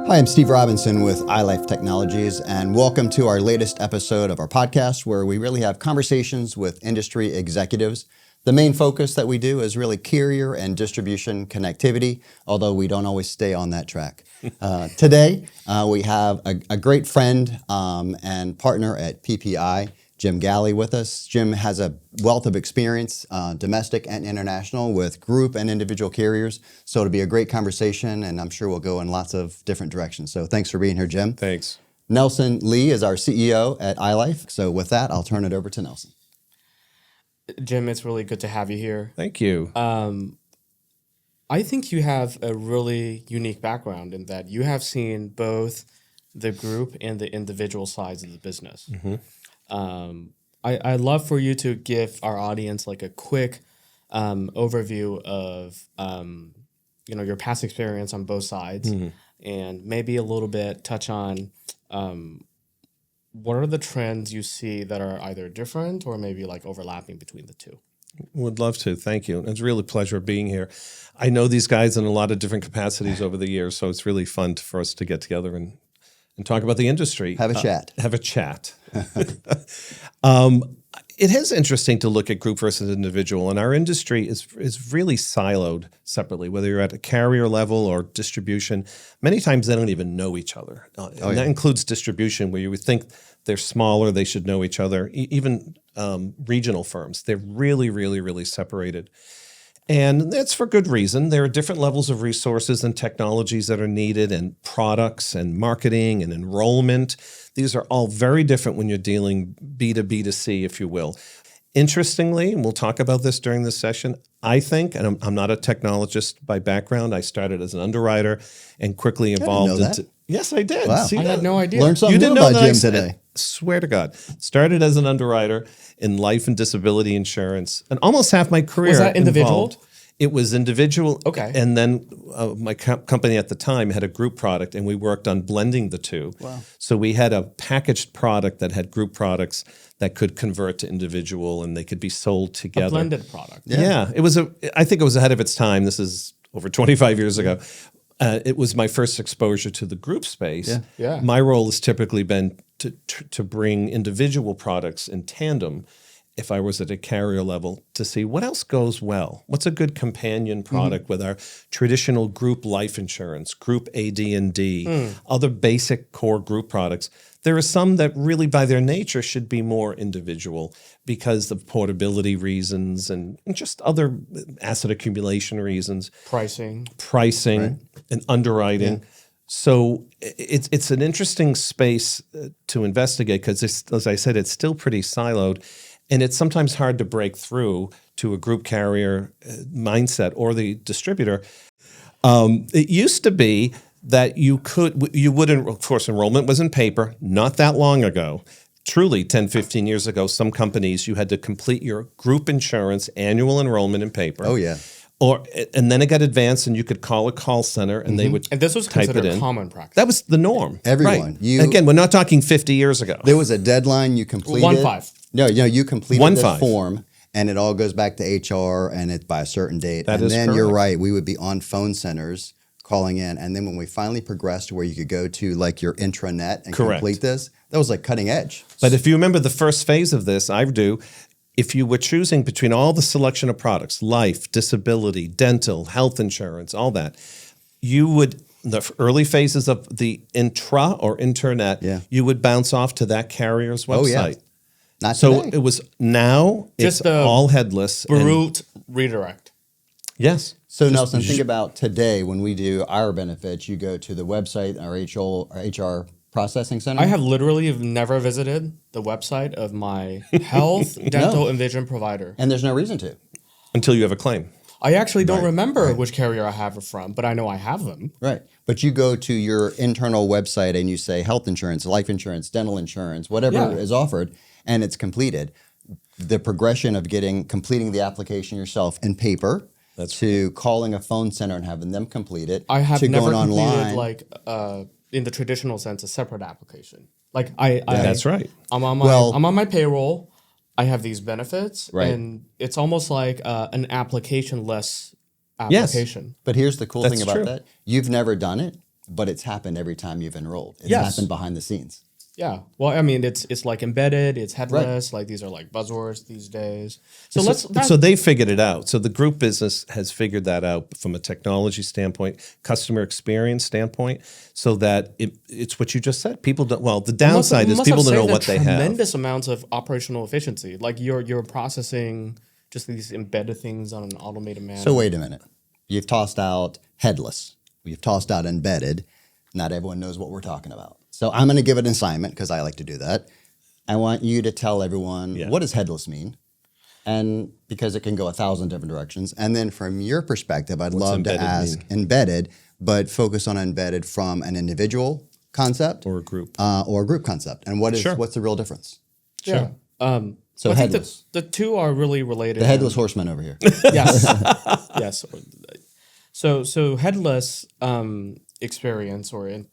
Hi, I'm Steve Robinson with iLife Technologies, and welcome to our latest episode of our podcast where we really have conversations with industry executives. The main focus that we do is really carrier and distribution connectivity, although we don't always stay on that track. Today, we have a great friend and partner at PPI, Jim Galli, with us. Jim has a wealth of experience, domestic and international, with group and individual carriers. So it'll be a great conversation, and I'm sure we'll go in lots of different directions. So thanks for being here, Jim. Thanks. Nelson Lee is our CEO at iLife. So with that, I'll turn it over to Nelson. Jim, it's really good to have you here. Thank you. I think you have a really unique background in that you have seen both the group and the individual sides of the business. Mm-hmm. I'd love for you to give our audience like a quick overview of your past experience on both sides, and maybe a little bit touch on what are the trends you see that are either different or maybe like overlapping between the two. Would love to. Thank you. It's really a pleasure being here. I know these guys in a lot of different capacities over the years, so it's really fun for us to get together and talk about the industry. Have a chat. Have a chat. It is interesting to look at group versus individual, and our industry is really siloed separately, whether you're at a carrier level or distribution. Many times they don't even know each other. That includes distribution, where you would think they're smaller, they should know each other. Even regional firms, they're really, really, really separated. And that's for good reason. There are different levels of resources and technologies that are needed, and products and marketing and enrollment. These are all very different when you're dealing B2B2C, if you will. Interestingly, and we'll talk about this during this session, I think, and I'm not a technologist by background, I started as an underwriter and quickly evolved into... Yes, I did. Wow. I had no idea. Learned something new about Jim today. Swear to God. Started as an underwriter in life and disability insurance, and almost half my career Was that individual? involved. It was individual. Okay. And then my company at the time had a group product, and we worked on blending the two. Wow. So we had a packaged product that had group products that could convert to individual, and they could be sold together. A blended product. Yeah. I think it was ahead of its time. This is over 25 years ago. It was my first exposure to the group space. Yeah. My role has typically been to bring individual products in tandem, if I was at a carrier level, to see what else goes well. What's a good companion product with our traditional group life insurance, group AD&D, other basic core group products. There are some that really by their nature should be more individual because of portability reasons and just other asset accumulation reasons. Pricing. Right. And underwriting. Yeah. So it's an interesting space to investigate because, as I said, it's still pretty siloed. And it's sometimes hard to break through to a group carrier mindset or the distributor. It used to be that you wouldn't, of course, enrollment was in paper not that long ago. Truly 10, 15 years ago, some companies, you had to complete your group insurance annual enrollment in paper. Oh, yeah. And then it got advanced, and you could call a call center, and they would And this was type it considered in. common practice. That was the norm. Everyone. Right. Again, we're not talking 50 years ago. There was a deadline you completed. 1-5. No, you completed the 1-5. form, and it all goes back to HR, and it's by a certain date. That and is then correct. You're right. We would be on phone centers calling in, and then when we finally progressed to where you could go to like your intranet and Correct. complete this, that was like cutting edge. But if you remember the first phase of this, I do, if you were choosing between all the selection of products, life, disability, dental, health insurance, all that, you would, the early phases of the intra or internet, you would bounce off to that carrier's website. Oh, yeah. Not So today. it was now, Just it's all headless. Brute redirect. Yes. So Nelson, think about today when we do our benefits, you go to the website, our HR processing center. I have literally never visited the website of my health, dental, and vision provider. And there's no reason to. Until you have a claim. I actually don't remember which carrier I have it from, but I know I have them. Right. But you go to your internal website and you say health insurance, life insurance, dental insurance, whatever is offered, and it's completed. The progression of completing the application yourself in paper to calling a phone center and having them complete it. I have to never going completed online. in the traditional sense, a separate application. That's right. I'm on my payroll. I have these benefits, and it's almost like an application-less application. Yes. But here's the cool thing about that. You've never done it. but it's happened every time you've enrolled. It's Yes. happened behind the scenes. Yeah. Well, I mean, it's like embedded, it's headless. Like these are like buzzwords these days. So So they figured it out. So the group business has figured that out from a technology standpoint, customer experience standpoint, so that it's what you just said. People don't. Well, the downside is people don't know what they have. Tremendous amounts of operational efficiency. Like you're processing just these embedded things on an automated manner. So wait a minute. You've tossed out headless. You've tossed out embedded. Not everyone knows what we're talking about. So I'm going to give it an assignment because I like to do that. I want you to tell everyone what does headless mean, and because it can go 1,000 different directions. And then from your perspective, I'd love to ask embedded, but focus on embedded from an individual concept or a group concept. And what's the real difference? Sure. So I headless. think the two are really related. The headless horseman over here. Yes. Yes. So headless experience or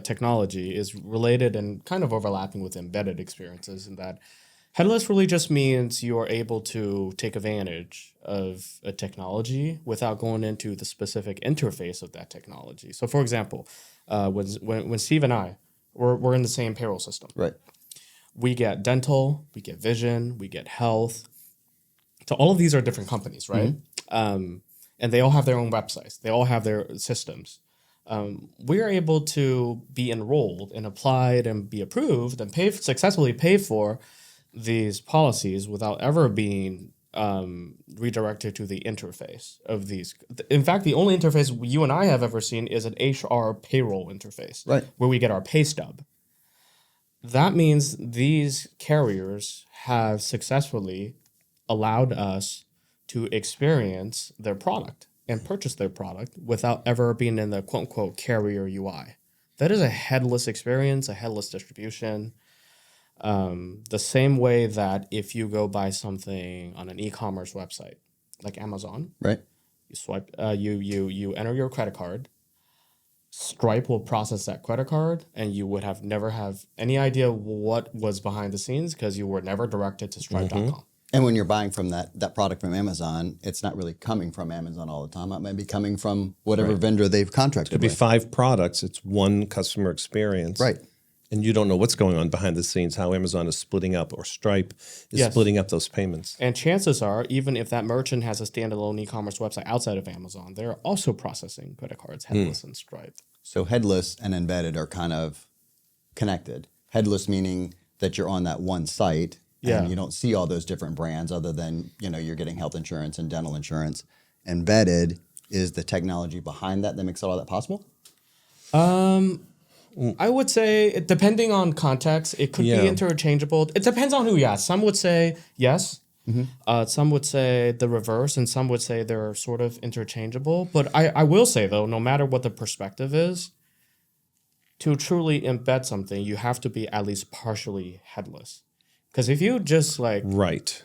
technology is related and kind of overlapping with embedded experiences, in that headless really just means you are able to take advantage of a technology without going into the specific interface of that technology. So for example, when Steve and I, we're in the same payroll system. Right. We get dental, we get vision, we get health. So all of these are different companies, right? Mm-hmm. And they all have their own websites. They all have their systems. We are able to be enrolled and applied and be approved and successfully pay for these policies without ever being redirected to the interface of these. In fact, the only interface you and I have ever seen is an HR payroll interface, right, where we get our pay stub. That means these carriers have successfully allowed us to experience their product and purchase their product without ever being in the quote-unquote carrier UI. That is a headless experience, a headless distribution. The same way that if you go buy something on an e-commerce website like Amazon, right, you swipe, you enter your credit card. Stripe will process that credit card, and you would have never have any idea what was behind the scenes because you were never directed to Stripe.com. Mm-hmm. And when you're buying from that product from Amazon, it's not really coming from Amazon all the time. It might be coming from whatever vendor they've contracted with. It could be 5 products. It's one customer experience. Right. And you don't know what's going on behind the scenes, how Amazon is splitting up or Stripe is splitting up those payments. And chances are, even if that merchant has a standalone e-commerce website outside of Amazon, they're also processing credit cards, headless and Stripe. So headless and embedded are kind of connected. Headless meaning that you're on that one site and you don't see all those different brands other than, you're getting health insurance and dental insurance. Embedded is the technology behind that makes all that possible? I would say, depending on context, it could be interchangeable. It depends on who you ask. Some would say yes. Mm-hmm. Some would say the reverse, and some would say they're sort of interchangeable. But I will say, though, no matter what the perspective is, to truly embed something, you have to be at least partially headless. Because if you just if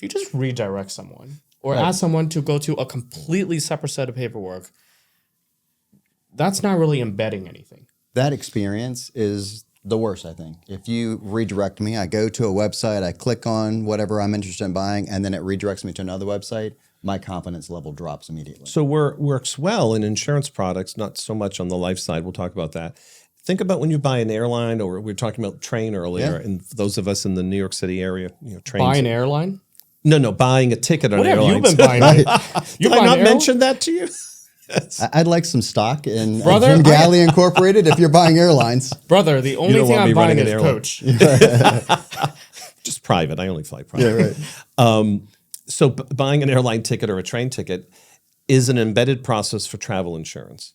you just redirect someone or ask someone to go to a completely separate set of paperwork, that's not really embedding anything. That experience is the worst, I think. If you redirect me, I go to a website, I click on whatever I'm interested in buying, and then it redirects me to another website, my confidence level drops immediately. So works well in insurance products, not so much on the life side. We'll talk about that. Think about when you buy an airline, or we were talking about train earlier, and those of us in the New York City area, trains. Buy an airline? No, buying a ticket on airlines. What have you been buying? Did I not mention that to you? I'd like some stock in Jim Galli Incorporated if you're buying airlines. Brother, the only thing I'm buying is Coach. Just private. I only fly private. Yeah, right. So buying an airline ticket or a train ticket is an embedded process for travel insurance.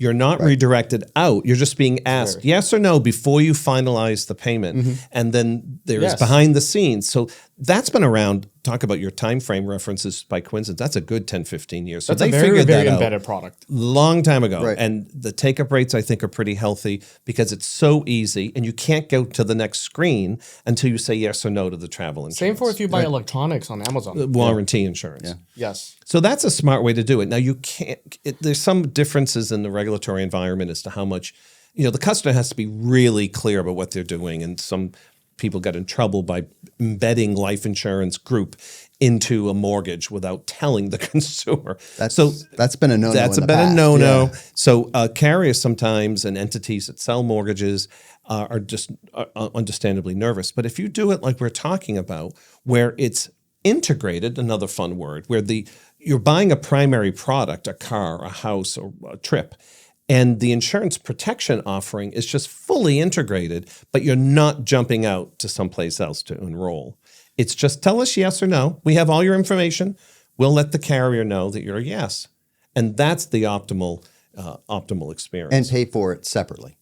You're not redirected out. You're just being asked yes or no before you finalize the payment. Mm-hmm. And then there's behind the scenes. So that's been around. Talk about your time frame references by coincidence. That's a good 10, 15 years. So that's they a very, figured very that embedded out product. Long time ago. Right. And the take-up rates, I think, are pretty healthy because it's so easy. And you can't go to the next screen until you say yes or no to the travel insurance. Same for if you buy electronics on Amazon. Warranty insurance. Yeah. Yes. So that's a smart way to do it. Now, you can't, there's some differences in the regulatory environment as to how much, the customer has to be really clear about what they're doing. And some people got in trouble by embedding life insurance group into a mortgage without telling the consumer. That's been a no-no. That's in the been past. a no-no. Yeah. So carriers sometimes and entities that sell mortgages are just understandably nervous. But if you do it like we're talking about, where it's integrated, another fun word, where you're buying a primary product, a car, a house, or a trip, and the insurance protection offering is just fully integrated, but you're not jumping out to someplace else to enroll. It's just tell us yes or no. We have all your information. We'll let the carrier know that you're a yes. And that's the optimal experience. And pay for it separately.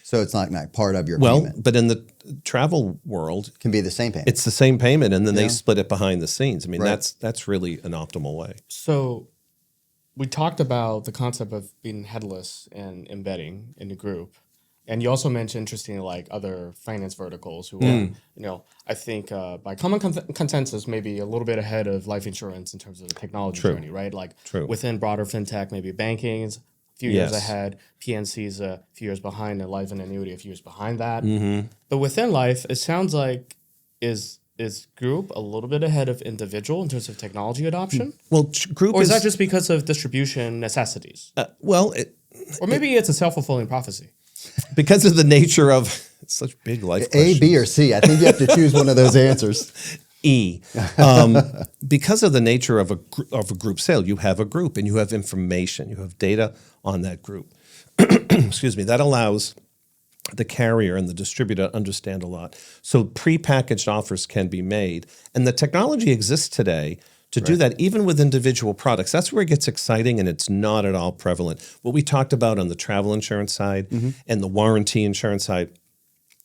So it's not part of your payment. But in the travel world, It can be the same payment. it's the same payment, and then they split it behind the scenes. I mean, Right. that's really an optimal way. So we talked about the concept of being headless and embedding in the group. And you also mentioned, interestingly, like other finance verticals who are, I think by common consensus, maybe a little bit ahead of life insurance in terms of the technology journey, right? Like within broader fintech, maybe banking is a few years ahead, PNC is a few years behind, and life and annuity a few years behind that. Mm-hmm. But within life, it sounds like is group a little bit ahead of individual in terms of technology adoption? Well, group Or is that just because of distribution necessities? Or maybe it's a self-fulfilling prophecy. Because of the nature of such big life questions. A, B, or C. I think you have to choose one of those answers. E. Because of the nature of a group sale, you have a group and you have information, you have data on that group. Excuse me. That allows the carrier and the distributor to understand a lot. So prepackaged offers can be made. And the technology exists today to do that even with individual products. That's where it gets exciting, and it's not at all prevalent. What we talked about on the travel insurance side and the warranty insurance side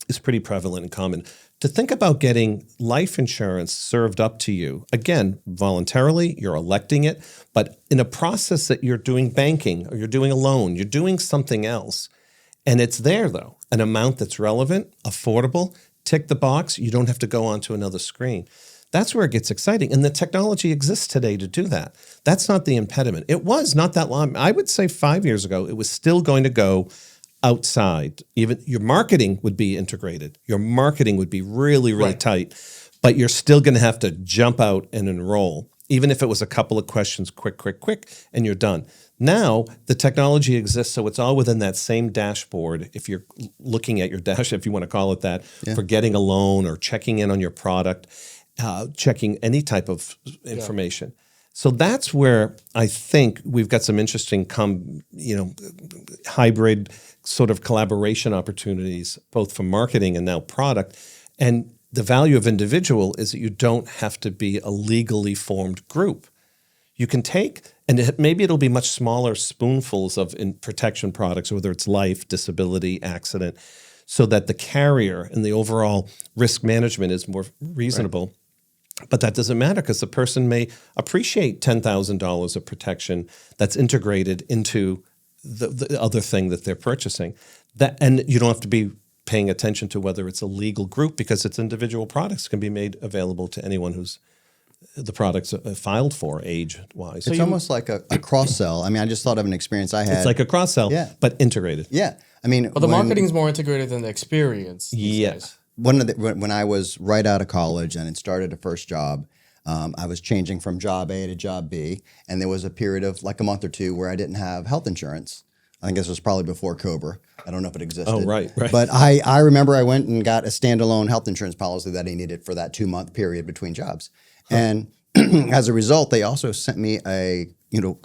is pretty prevalent and common. To think about getting life insurance served up to you, again, voluntarily, you're electing it, but in a process that you're doing banking or you're doing a loan, you're doing something else, and it's there, though, an amount that's relevant, affordable, tick the box, you don't have to go onto another screen. That's where it gets exciting. And the technology exists today to do that. That's not the impediment. It was not that long. I would say 5 years ago, it was still going to go outside. Even your marketing would be integrated. Your marketing would be really, really tight, but you're still going to have to jump out and enroll, even if it was a couple of questions, quick, and you're done. Now, the technology exists, so it's all within that same dashboard. If you're looking at your dash, if you want to call it that, for getting a loan or checking in on your product, checking any type of information. So that's where I think we've got some interesting hybrid sort of collaboration opportunities, both for marketing and now product. And the value of individual is that you don't have to be a legally formed group. You can take, and maybe it'll be much smaller spoonfuls of protection products, whether it's life, disability, accident, so that the carrier and the overall risk management is more reasonable. But that doesn't matter because the person may appreciate $10,000 of protection that's integrated into the other thing that they're purchasing. And you don't have to be paying attention to whether it's a legal group because it's individual products can be made available to anyone who's the products filed for age-wise. It's almost like a cross-sell. I mean, I just thought of an experience I had. It's like a cross-sell, but integrated. Yeah. I mean, But the marketing is more integrated than the experience. Yes. When I was right out of college and had started a first job, I was changing from job A to job B, and there was a period of like a month or two where I didn't have health insurance. I think this was probably before COBRA. I don't know if it existed. Oh, right. But I remember I went and got a standalone health insurance policy that I needed for that 2-month period between jobs. And as a result, they also sent me a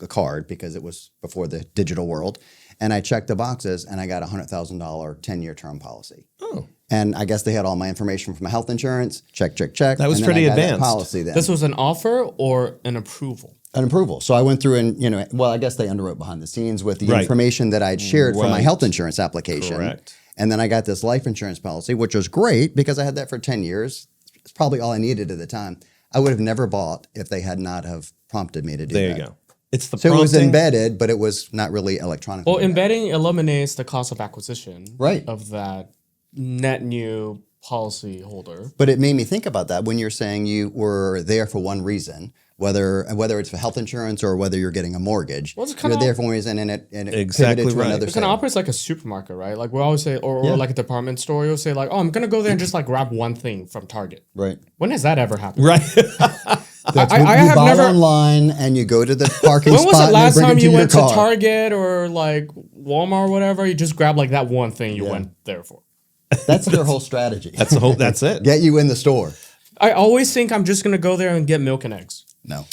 card because it was before the digital world. And I checked the boxes and I got a $100,000 10-year term policy. Oh. And I guess they had all my information from my health insurance. Check. That was and then pretty I got that advanced. policy then. This was an offer or an approval? An approval. So I went through and, I guess they underwrote behind the scenes with the information that I'd shared from my health insurance application. Correct. And then I got this life insurance policy, which was great because I had that for 10 years. It's probably all I needed at the time. I would have never bought if they had not have prompted me to do that. There you go. It's the So prompting. it was embedded, but it was not really electronic. Well, embedding eliminates the cost of acquisition of that net new policy holder. But it made me think about that when you're saying you were there for one reason, whether it's for health insurance or whether you're getting a mortgage. Well, you're there for one reason, and it Exactly pivoted to right. another It kind of operates like a supermarket, right? Like we always say, or like a department store, you'll say like, oh, I'm going to go there and just like grab one thing from Target. Right. When has that ever happened? Right. That's I what you have buy never. online and you go to the parking When spot. was the and last they bring time it you your went to car. Target or like Walmart or whatever? You just grab like that one thing you went there for. That's their whole strategy. That's it. Get you in the store. I always think I'm just gonna go there and get milk and eggs. No.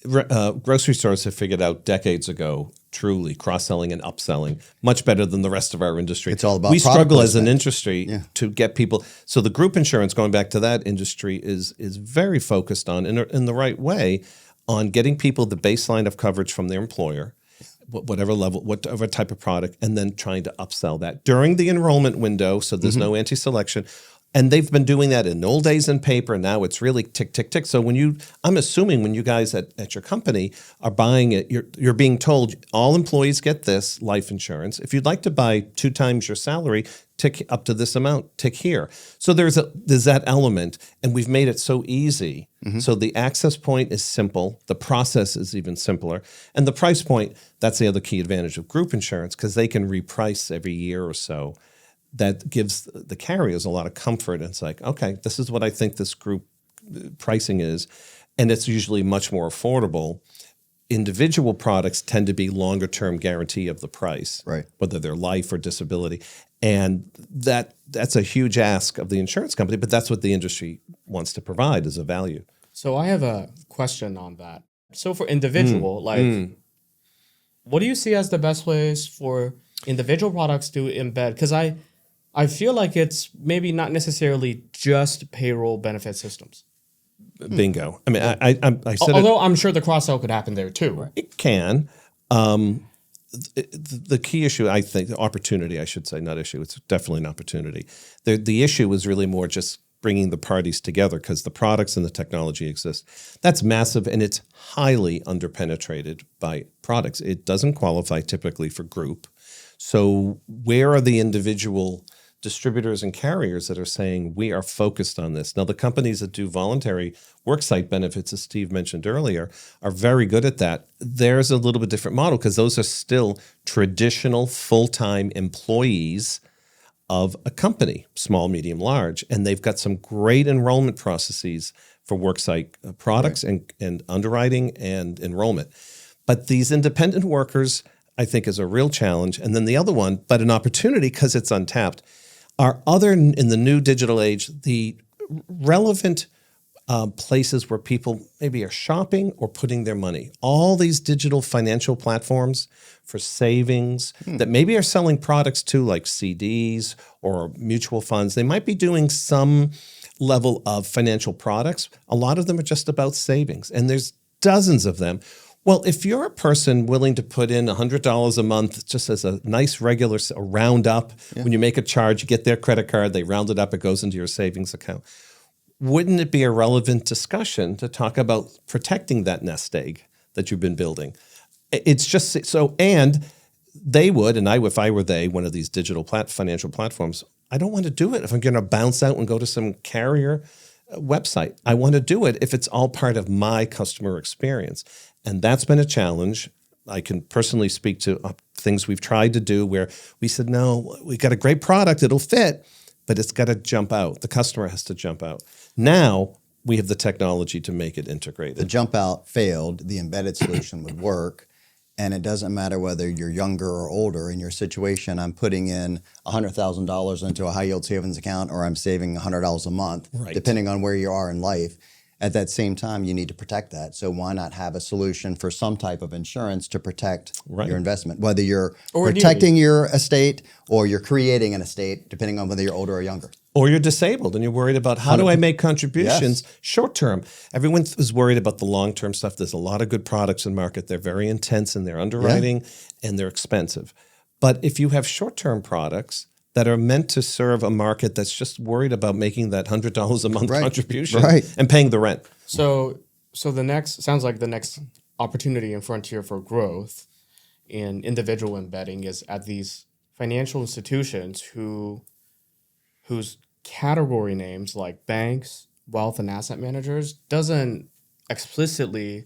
Grocery stores have figured out decades ago, truly cross-selling and upselling much better than the rest of our industry. It's all about we product struggle as an placement. industry to get people. So the group insurance, going back to that industry, is very focused on in the right way on getting people the baseline of coverage from their employer, whatever level, whatever type of product, and then trying to upsell that during the enrollment window. So there's no anti-selection. And they've been doing that in the old days in paper. Now it's really tick, tick, tick. So I'm assuming when you guys at your company are buying it, you're being told all employees get this life insurance. If you'd like to buy 2 times your salary, tick up to this amount, tick here. So there's that element, and we've made it so easy. So the access point is simple. The process is even simpler. And the price point, that's the other key advantage of group insurance, because they can reprice every year or so. That gives the carriers a lot of comfort. And it's like, okay, this is what I think this group pricing is. And it's usually much more affordable. Individual products tend to be longer term guarantee of the price, right? Whether they're life or disability. And that's a huge ask of the insurance company, but that's what the industry wants to provide as a value. So I have a question on that. So for individual, what do you see as the best ways for individual products to embed? Because I feel like it's maybe not necessarily just payroll benefit systems. Bingo. I mean, I said although I'm sure the cross-sell could happen there too. Right? It can. The key issue, I think, the opportunity, I should say, not issue. It's definitely an opportunity. The issue is really more just bringing the parties together because the products and the technology exist. That's massive, and it's highly underpenetrated by products. It doesn't qualify typically for group. So where are the individual distributors and carriers that are saying we are focused on this? Now, the companies that do voluntary worksite benefits, as Steve mentioned earlier, are very good at that. There's a little bit different model because those are still traditional full-time employees of a company, small, medium, large, and they've got some great enrollment processes for worksite products and underwriting and enrollment. But these independent workers, I think, is a real challenge. And then the other one, but an opportunity because it's untapped, are other in the new digital age, the relevant places where people maybe are shopping or putting their money. All these digital financial platforms for savings that maybe are selling products too, like CDs or mutual funds. They might be doing some level of financial products. A lot of them are just about savings, and there's dozens of them. Well, if you're a person willing to put in $100 a month just as a nice regular round up, when you make a charge, you get their credit card, they round it up, it goes into your savings account. Wouldn't it be a relevant discussion to talk about protecting that nest egg that you've been building? It's just so, and they would, and if I were one of these digital financial platforms, I don't want to do it if I'm going to bounce out and go to some carrier website. I want to do it if it's all part of my customer experience. And that's been a challenge. I can personally speak to things we've tried to do where we said, no, we got a great product, it'll fit, but it's got to jump out. The customer has to jump out. Now we have the technology to make it integrated. The jump out failed, the embedded solution would work. And it doesn't matter whether you're younger or older. In your situation, I'm putting in $100,000 into a high yield savings account, or I'm saving $100 a month, depending on where you are in life. At that same time, you need to protect that. So why not have a solution for some type of insurance to protect your investment, whether you're protecting your estate or you're creating an estate, depending on whether you're older or younger. Or you're disabled and you're worried about how do I make contributions short term. Everyone is worried about the long term stuff. There's a lot of good products in market. They're very intense in their underwriting and they're expensive. But if you have short term products that are meant to serve a market that's just worried about making that $100 a month contribution and paying the rent. So sounds like the next opportunity and frontier for growth in individual embedding is at these financial institutions whose category names like banks, wealth, and asset managers doesn't explicitly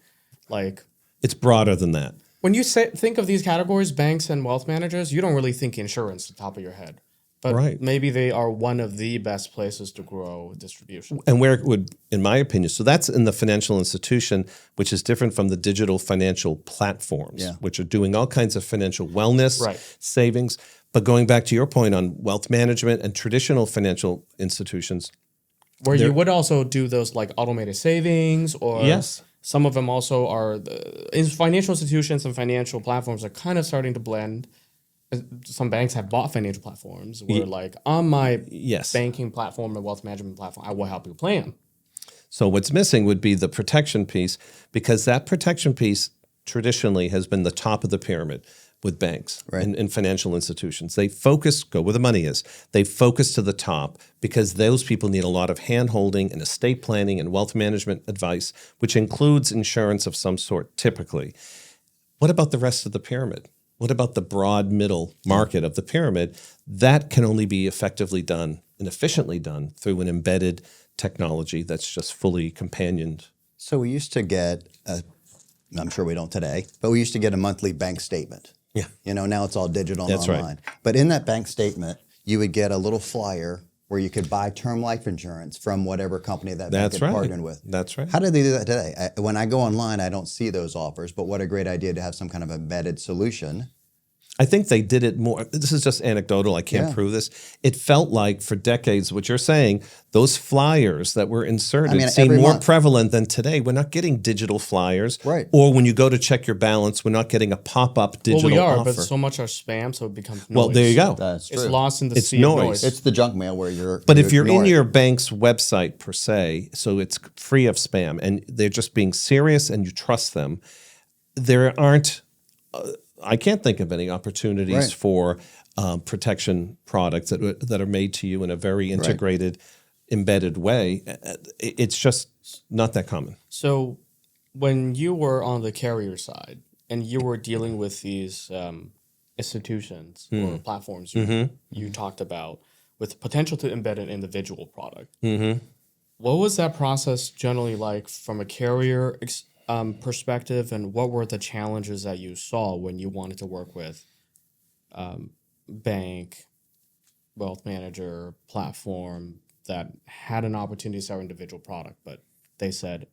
It's broader than that. When you think of these categories, banks and wealth managers, you don't really think insurance at the top of your head. But maybe they are one of the best places to grow distribution. And where it would, in my opinion, so that's in the financial institution, which is different from the digital financial platforms, which are doing all kinds of financial wellness, savings. But going back to your point on wealth management and traditional financial institutions. Where you would also do those like automated savings, or some of them also are, in financial institutions and financial platforms are kind of starting to blend. Some banks have bought financial platforms where like on my banking platform and wealth management platform, I will help you plan. So what's missing would be the protection piece, because that protection piece traditionally has been the top of the pyramid with banks and financial institutions. They focus, go where the money is. They focus to the top because those people need a lot of hand-holding and estate planning and wealth management advice, which includes insurance of some sort typically. What about the rest of the pyramid? What about the broad middle market of the pyramid? That can only be effectively done and efficiently done through an embedded technology that's just fully companioned. So we used to get, I'm sure we don't today, but we used to get a monthly bank statement. Yeah. You know, now it's all digital and That's online. right. But in that bank statement, you would get a little flyer where you could buy term life insurance from whatever company that bank had partnered with. That's right. How do they do that today? When I go online, I don't see those offers, but what a great idea to have some kind of embedded solution. I think they did it more. This is just anecdotal. I can't prove this. It felt like for decades, what you're saying, those flyers that were inserted seem more prevalent than today. We're not getting digital flyers. Right. Or when you go to check your balance, we're not getting a pop-up digital offer. But so much are spam, so it becomes noise. Well, there you go. That's true. It's lost in the sea of noise. It's the junk mail where you're... But if you're in your bank's website per se, so it's free of spam, and they're just being serious and you trust them, there aren't... I can't think of any opportunities for protection products that are made to you in a very integrated, embedded way. It's just not that common. So when you were on the carrier side and you were dealing with these institutions or platforms you talked about with potential to embed an individual product, what was that process generally like from a carrier perspective, and what were the challenges that you saw when you wanted to work with bank, wealth manager, platform that had an opportunity to sell individual product, but they said,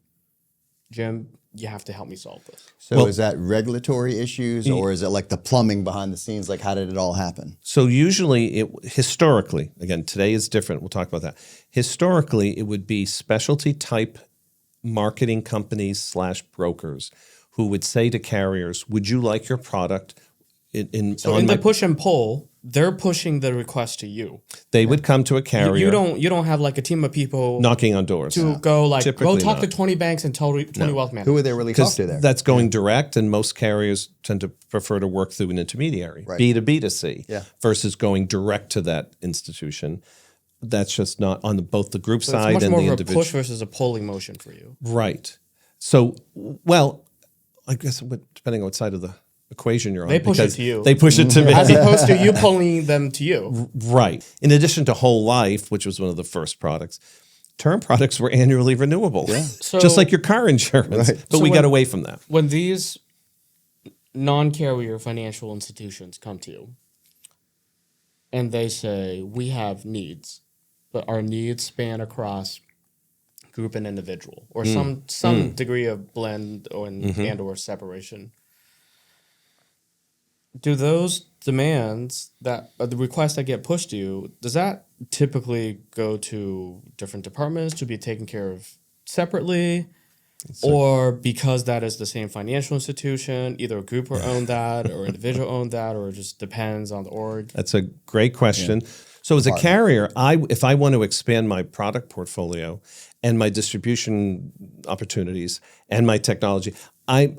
Jim, you have to help me solve this? So is that regulatory issues, or is it like the plumbing behind the scenes? Like, how did it all happen? So usually, historically, again, today is different. We'll talk about that. Historically, it would be specialty type marketing companies / brokers who would say to carriers, would you like your product in the push and pull, they're pushing the request to you. They would come to a carrier. You don't have like a team of people knocking on doors to go like, Typically go talk not. to 20 banks and tell 20 wealth managers. Who would they really talk to there? That's going direct, and most carriers tend to prefer to work through an intermediary, B2B2C, versus going direct to that institution. That's just not on both the group side and the individual. It's much more of a push versus a pulling motion for you. Right. So, well, I guess depending on what side of the equation you're on. They push it to you. They push it to me. As opposed to you pulling them to you. Right. In addition to Whole Life, which was one of the first products, term products were annually renewable. Yeah. So, just like your car insurance. Right. But we got away from that. When these non-carrier financial institutions come to you and they say, we have needs, but our needs span across group and individual, or some degree of blend and or separation. Do those demands the requests that get pushed to you, does that typically go to different departments to be taken care of separately? Or because that is the same financial institution, either a group will own that or individual own that, or it just depends on the org? That's a great question. Yeah. So as a carrier, if I want to expand my product portfolio and my distribution opportunities and my technology, I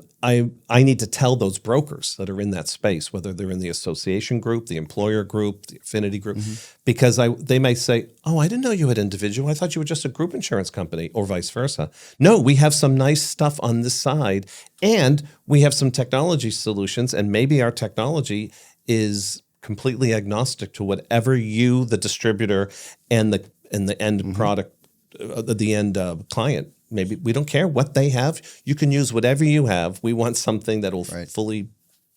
need to tell those brokers that are in that space, whether they're in the association group, the employer group, the affinity group, because they may say, oh, I didn't know you had individual. I thought you were just a group insurance company, or vice versa. No, we have some nice stuff on this side, and we have some technology solutions, and maybe our technology is completely agnostic to whatever you, the distributor, and the end product, the end client. Maybe we don't care what they have. You can use whatever you have. We want something that will fully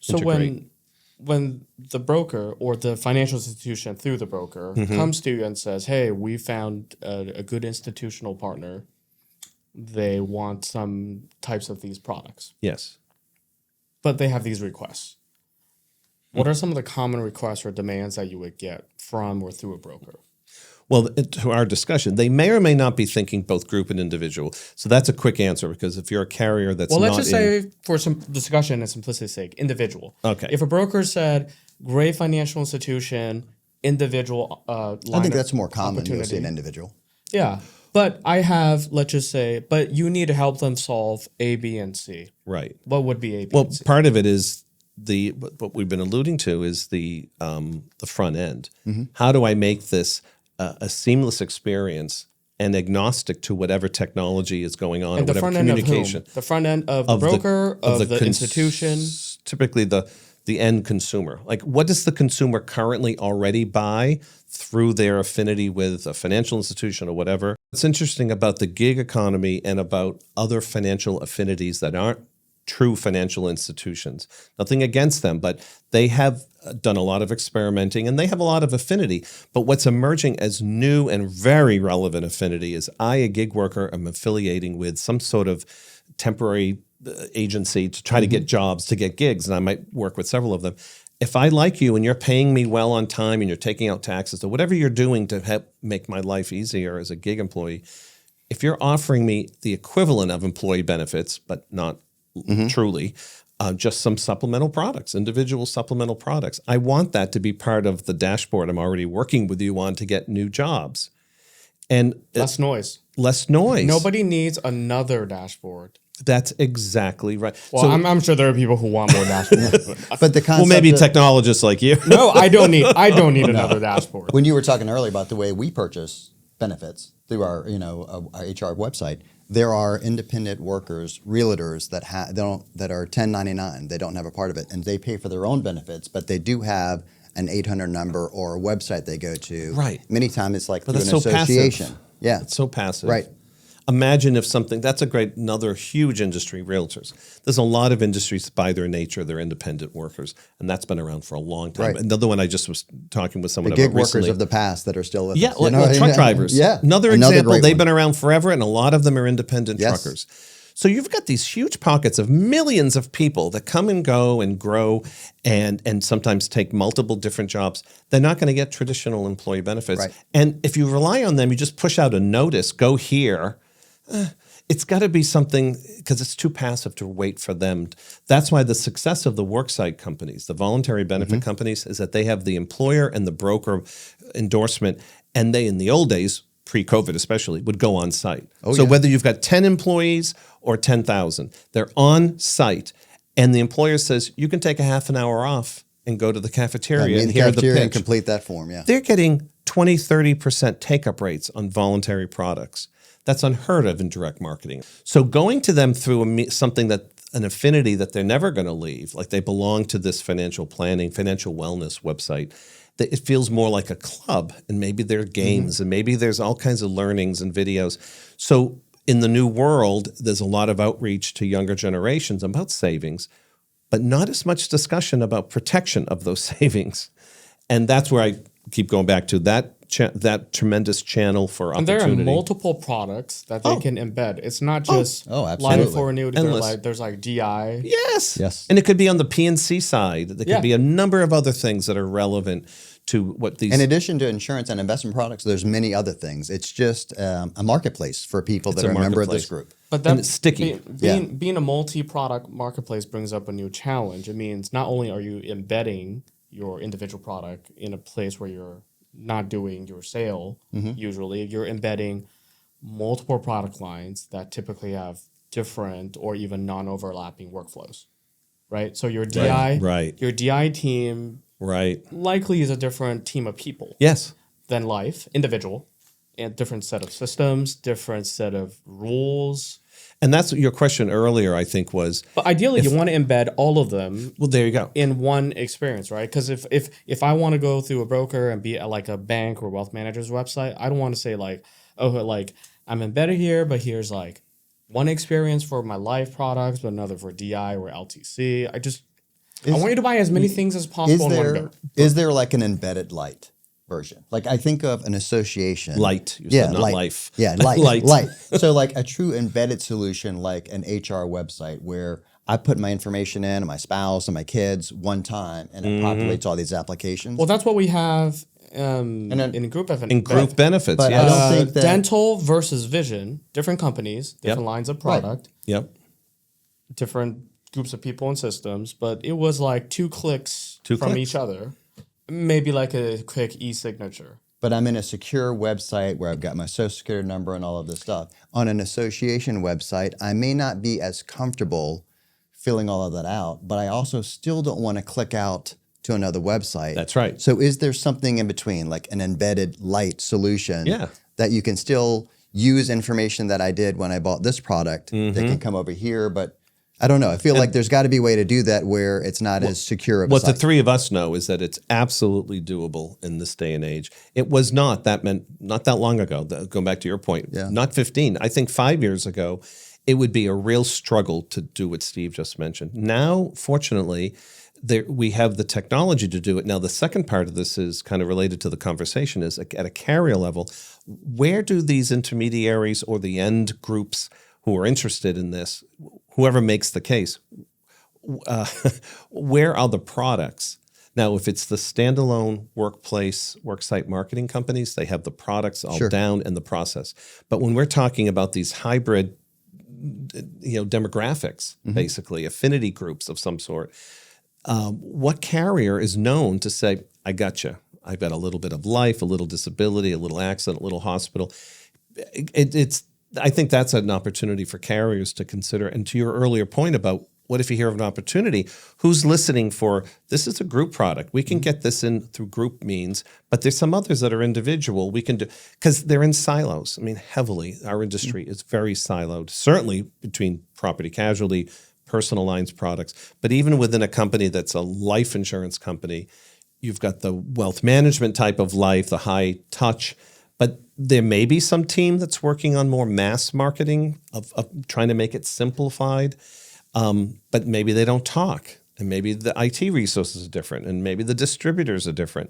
integrate. So when the broker or the financial institution through the broker comes to you and says, hey, we found a good institutional partner, they want some types of these products, Yes. but they have these requests. What are some of the common requests or demands that you would get from or through a broker? Well, to our discussion, they may or may not be thinking both group and individual. So that's a quick answer, because if you're a carrier that's Well, not let's just say, for some discussion and simplicity's sake, individual. Okay. If a broker said, great financial institution, individual line I think of that's more common. You'll see an opportunity. individual. Yeah. But I have, let's just say, but you need to help them solve A, B, and C. right. What would be A, B, Well, and C? part of it is what we've been alluding to is the front end. How do I make this a seamless experience and agnostic to whatever technology is going on, And or the whatever front end of communication? whom? The front end of the broker, of the institution. Typically the end consumer. Like, what does the consumer currently already buy through their affinity with a financial institution or whatever? What's interesting about the gig economy and about other financial affinities that aren't true financial institutions, nothing against them, but they have done a lot of experimenting and they have a lot of affinity. But what's emerging as new and very relevant affinity is I, a gig worker, am affiliating with some sort of temporary agency to try to get jobs, to get gigs, and I might work with several of them. If I like you and you're paying me well on time and you're taking out taxes or whatever you're doing to help make my life easier as a gig employee, if you're offering me the equivalent of employee benefits, but not truly, just some supplemental products, individual supplemental products, I want that to be part of the dashboard I'm already working with you on to get new jobs. And Less noise. less noise. Nobody needs another dashboard. That's exactly right. Well, So, I'm sure there are people who want more dashboards. But the concept well, maybe of- technologists like you. No, I don't need another dashboard. when you were talking earlier about the way we purchase benefits through our our HR website, there are independent workers, realtors that are 1099. They don't have a part of it, and they pay for their own benefits, but they do have an 800 number or a website they go to. Right. Many times it's like But through that's an so passive. association. Yeah. It's so passive. Right. Imagine if something, that's another huge industry, realtors. There's a lot of industries that by their nature, they're independent workers, and that's been around for a long time. Right. Another one I just was talking with someone The about gig workers recently. of the past that are still with Yeah, us. like truck drivers. Yeah. Another example, great they've one. been around forever, and a lot of them are independent Yes. truckers. So you've got these huge pockets of millions of people that come and go and grow and sometimes take multiple different jobs. They're not going to get traditional employee benefits. Right. And if you rely on them, you just push out a notice, go here. It's got to be something, because it's too passive to wait for them. That's why the success of the worksite companies, the voluntary benefit companies, is that they have the employer and the broker endorsement, and they, in the old days, pre-COVID especially, would go on site. So yeah. whether you've got 10 employees or 10,000, they're on site, and the employer says, you can take a half an hour off and go to the cafeteria and hear the and pitch. complete that form. Yeah. They're getting 20, 30% take-up rates on voluntary products. That's unheard of in direct marketing. So going to them through an affinity that they're never going to leave, like they belong to this financial planning, financial wellness website, that it feels more like a club, and maybe there are games, and maybe there's all kinds of learnings and videos. So in the new world, there's a lot of outreach to younger generations about savings, but not as much discussion about protection of those savings. And that's where I keep going back to that tremendous channel for And there opportunity. are multiple products that they can embed. It's not just Oh, life absolutely. for annuity. Endless. There's like DI. Yes. Yes. And it could be on the P&C side. There could Yeah. be a number of other things that are relevant to what these... In addition to insurance and investment products, there's many other things. It's just a marketplace for people that a are a member of this marketplace. group. But And that it's sticky. Being a multi-product marketplace brings up a new challenge. It means not only are you embedding your individual product in a place where you're not doing your sale, usually you're embedding multiple product lines that typically have different or even non-overlapping workflows, right? So your DI, Right. your DI team Right. likely is a different team of people Yes. than life, individual, and different set of systems, different set of rules. And that's your question earlier, I think, was, But ideally, you want to embed all of them well, there you go. in one experience, right? Because if I want to go through a broker and be at like a bank or wealth manager's website, I don't want to say like, oh, like I'm embedded here, but here's like one experience for my life products, but another for DI or LTC. I want you to buy as many things as possible in one go. Is there like an embedded light version? Like I think of an association. Light, you said, not life. Yeah, light. Light. Light. So like a true embedded solution like an HR website where I put my information in, and my spouse and my kids one time, and it populates all these applications. Well, that's what we have in group benefits. In group benefits, But yes. I don't think that dental versus vision, different companies, different lines of product, Yep. different groups of people and systems, but it was like two clicks from each other. Maybe like a quick e-signature. But I'm in a secure website where I've got my social security number and all of this stuff. On an association website, I may not be as comfortable filling all of that out, but I also still don't want to click out to another website. That's right. So is there something in between, like an embedded light solution that you can still use information that I did when I bought this product that can come over here, but I don't know. I feel like there's got to be a way to do that where it's not as secure of a What site. the three of us know is that it's absolutely doable in this day and age. It was not that long ago, going back to your point, not 15. I think 5 years ago, it would be a real struggle to do what Steve just mentioned. Now, fortunately, we have the technology to do it. Now, the second part of this is kind of related to the conversation is at a carrier level, where do these intermediaries or the end groups who are interested in this, whoever makes the case, where are the products? Now, if it's the standalone worksite marketing companies, they have the products all down and the process. But when we're talking about these hybrid, demographics, basically affinity groups of some sort, what carrier is known to say, I got you. I've got a little bit of life, a little disability, a little accident, a little hospital. I think that's an opportunity for carriers to consider. And to your earlier point about what if you hear of an opportunity, who's listening for, this is a group product. We can get this in through group means, but there's some others that are individual. We can do, because they're in silos. I mean, heavily, our industry is very siloed, certainly between property casualty, personal lines products, but even within a company that's a life insurance company, you've got the wealth management type of life, the high touch, but there may be some team that's working on more mass marketing of trying to make it simplified, but maybe they don't talk, and maybe the IT resources are different, and maybe the distributors are different.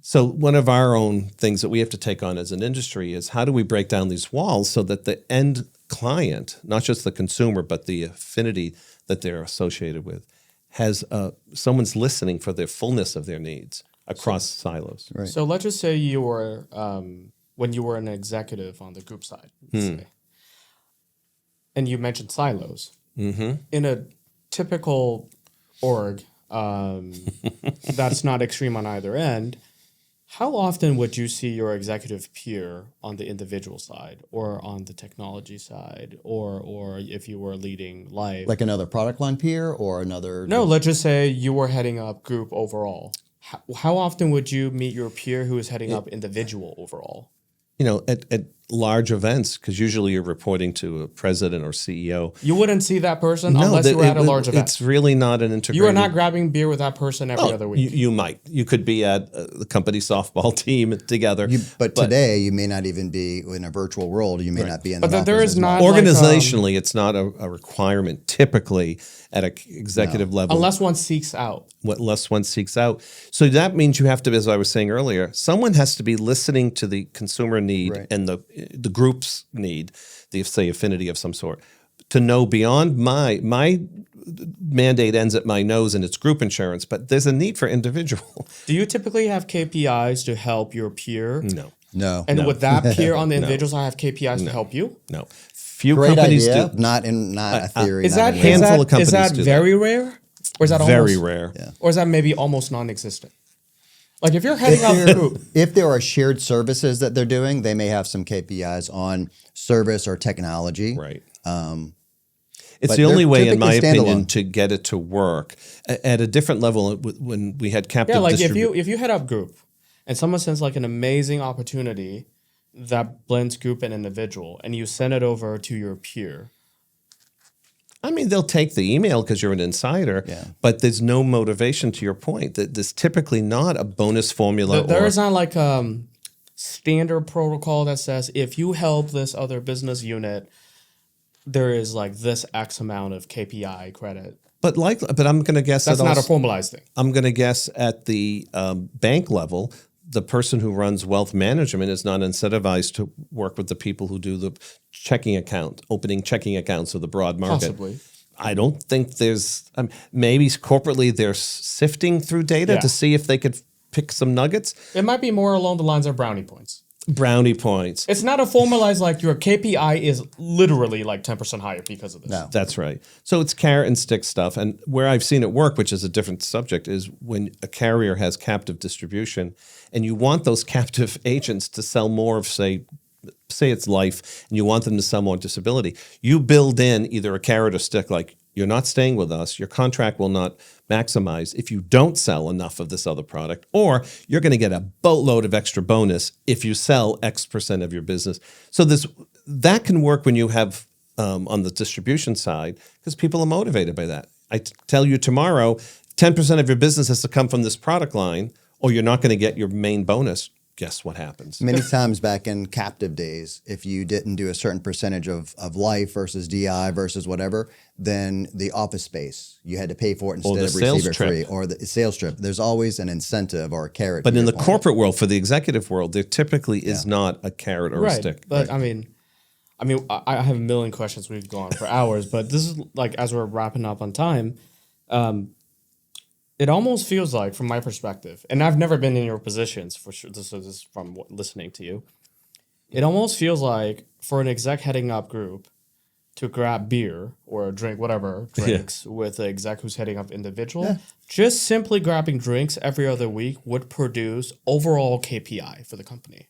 So one of our own things that we have to take on as an industry is how do we break down these walls so that the end client, not just the consumer, but the affinity that they're associated with, has someone's listening for the fullness of their needs across silos. Right. So let's just say you were, when you were an executive on the group side, let's say, and you mentioned silos. In a typical org that's not extreme on either end, how often would you see your executive peer on the individual side or on the technology side or if you were leading life? Like another product line peer or another? No, let's just say you were heading up group overall. How often would you meet your peer who is heading up individual overall? At large events, because usually you're reporting to a president or CEO. You wouldn't see that person unless you were at a large event. It's really not an integrated. You are not grabbing beer with that person every other week. You might. You could be at the company softball team together. But today, you may not even be in a virtual world. You may not be in the But there is not organizationally, it's not a requirement typically at an executive level. Unless one seeks out. Unless one seeks out. So that means you have to, as I was saying earlier, someone has to be listening to the consumer need and the group's need, say affinity of some sort, to know beyond my mandate ends at my nose and it's group insurance, but there's a need for individual. Do you typically have KPIs to help your peer? No. And would that peer on the individual side have KPIs to help you? No. Few Great companies idea, do. not a theory. Is that handful of companies is that do very rare? Or is that very almost, rare? Yeah. Or is that maybe almost non-existent? Like if you're heading up a group. If there are shared services that they're doing, they may have some KPIs on service or technology. Right. But It's the only way, in my typically opinion, standalone. to get it to work at a different level. When we had captive, Yeah, like if you head up group and someone sends like an amazing opportunity that blends group and individual, and you send it over to your peer. I mean, they'll take the email because you're an insider, but there's no motivation to your point. That there's typically not a bonus formula. There is not like standard protocol that says if you help this other business unit, there is like this X amount of KPI credit. But I'm going to guess That's that not a also, formalized thing. I'm going to guess at the bank level, the person who runs wealth management is not incentivized to work with the people who do the opening checking accounts of the broad market. Possibly. I don't think there's maybe corporately they're sifting through data to see if they could pick some nuggets. It might be more along the lines of brownie points. Brownie points. It's not a formalized like your KPI is literally like 10% higher because of this. No. That's right. So it's carrot and stick stuff. And where I've seen it work, which is a different subject, is when a carrier has captive distribution and you want those captive agents to sell more of, say it's life, and you want them to sell more disability, you build in either a carrot or stick, like you're not staying with us, your contract will not maximize if you don't sell enough of this other product, or you're going to get a boatload of extra bonus if you sell X% of your business. So that can work when you have on the distribution side, because people are motivated by that. I tell you tomorrow, 10% of your business has to come from this product line, or you're not going to get your main bonus. Guess what happens? Many times back in captive days, if you didn't do a certain percentage of life versus DI versus whatever, then the office space, you had to pay for it instead of receive it free, or the sales trip. There's always an incentive or a carrot. But in the corporate world, for the executive world, there typically is not a carrot or a stick. But I mean, I have a million questions. We've gone for hours, but this is like, as we're wrapping up on time, it almost feels like, from my perspective, and I've never been in your positions for sure. This is from listening to you. It almost feels like for an exec heading up group to grab beer or drink whatever drinks with the exec who's heading up individual, just simply grabbing drinks every other week would produce overall KPI for the company.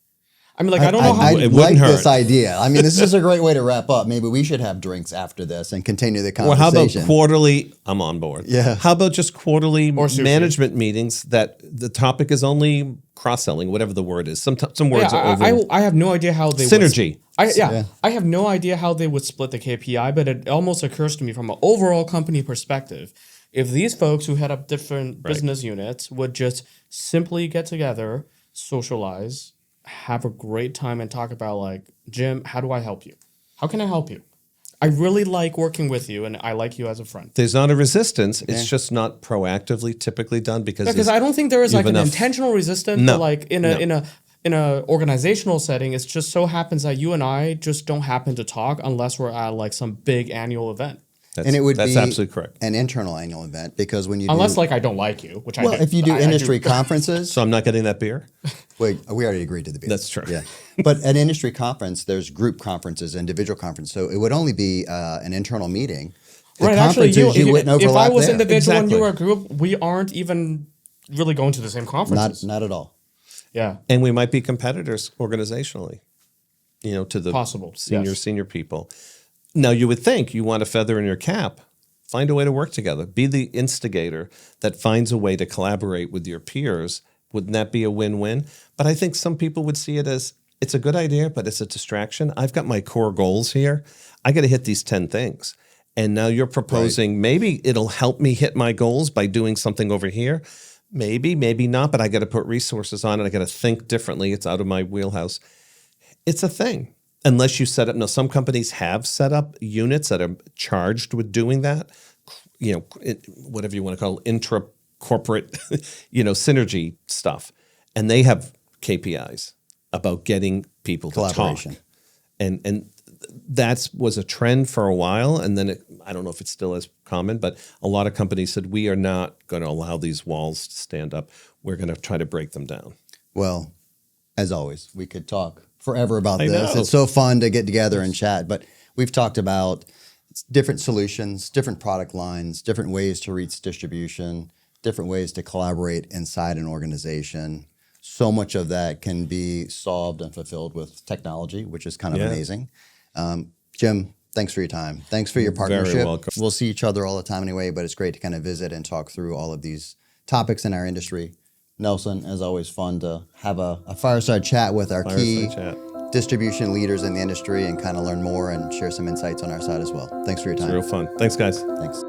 I mean, like, I don't know how I like this idea. I mean, this is a great way to wrap up. Maybe we should have drinks after this and continue the conversation. Well, how about quarterly? I'm on board. Yeah. How about just quarterly management meetings that the topic is only cross-selling, whatever the word is. Some words are over. I have no idea how they synergy. I have no idea how they would split the KPI, but it almost occurs to me from an overall company perspective, if these folks who head up different business units would just simply get together, socialize, have a great time, and talk about, like, Jim, how do I help you? How can I help you? I really like working with you, and I like you as a friend. There's not a resistance. It's just not proactively typically done because I don't think there is like an intentional resistance. No, like in a organizational setting, it just so happens that you and I just don't happen to talk unless we're at like some big annual event. That's absolutely correct. An internal annual event, because when you like I don't like you, which if you do industry conferences, so I'm not getting that beer. Wait, we already agreed to the beer. That's true. Yeah, but at industry conference, there's group conferences, individual conferences, so it would only be an internal meeting. Right. Actually, you wouldn't overlap. If I was individual and you were a group, we aren't even really going to the same conferences. Not at all. Yeah, and we might be competitors organizationally. To the possible senior people. Now, you would think you want a feather in your cap. Find a way to work together. Be the instigator that finds a way to collaborate with your peers. Wouldn't that be a win-win? But I think some people would see it as, it's a good idea, but it's a distraction. I've got my core goals here. I got to hit these 10 things. And now you're proposing maybe it'll help me hit my goals by doing something over here. Maybe, maybe not, but I got to put resources on it. I got to think differently. It's out of my wheelhouse. It's a thing. Unless you set up, now some companies have set up units that are charged with doing that, whatever you want to call it, intra-corporate, synergy stuff. And they have KPIs about getting people to talk. And that was a trend for a while. And then I don't know if it's still as common, but a lot of companies said, we are not going to allow these walls to stand up. We're going to try to break them down. Well, as always, we could talk forever about this. It's so fun to get together and chat, but we've talked about different solutions, different product lines, different ways to reach distribution, different ways to collaborate inside an organization. So much of that can be solved and fulfilled with technology, which is kind of amazing. Jim, thanks for your time. Thanks for your partnership. Very welcome. We'll see each other all the time anyway, but it's great to kind of visit and talk through all of these topics in our industry. Nelson, as always, fun to have a fireside chat with our key distribution leaders in the industry and kind of learn more and share some insights on our side as well. Thanks for your time. It's real fun. Thanks, guys. Thanks.